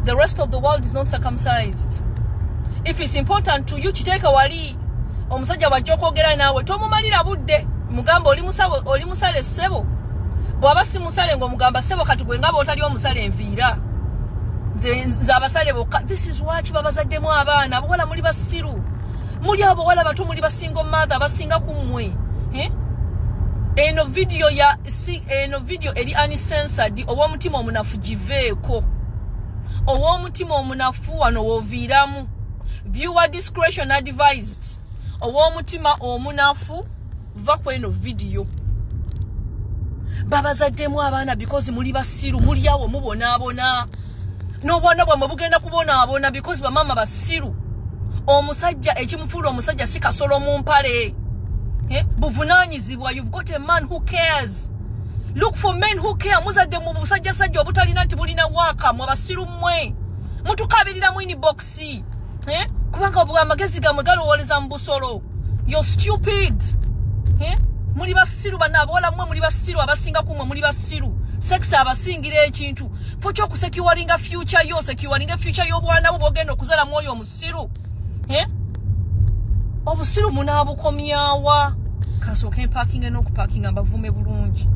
The rest of the world is not circumcised. If it's important to you, chiteka wali omusajja wajja kwogera naawe tomumalira budde mugamba oli musale ssebo bw'aba si musale ng'omugamba ssebo kati gwe ngaba otali omusale enviira nze abasale bokka. This is why babazaddemu abaana abawala muli basiru muli abawala bato muli basingo mother basinga ku mmwe. Eno video eri uncensored. Ow'omutima omunafu giveeko. Ow'omutima omunafu wano wooviiramu. Viewer discretion advised. Ow'omutima omunafu va ku eno video. Babazaddemu abaana because muli basiru muli awo mubonaabona. N'obwana bwamwe bugenda kubonaabona because bamama basiru. Omusajja ekimufuula omusajja si kasolo mu mpale. Buvunanyizibwa. You've got a man who cares. Look for men who care. Muzadde mu busajja sajja obutalina nti bulina waaka mu basiru mmwe. Mutukabirira mu inbox. Kubanga bwa magezi gamwe galowoleza mu busolo. You're stupid. Muli basiru bana abawala mmwe muli basiru abasinga kumwe muli basiru. Sex abasingira ekintu. Focho kusecuringa future yo securinga future y'obwana bwo bogenda okuzala mwoyo omusiru. Obusiru munaabukomyawa. Kasooke parking n'okuparkinga mbavume bulungi.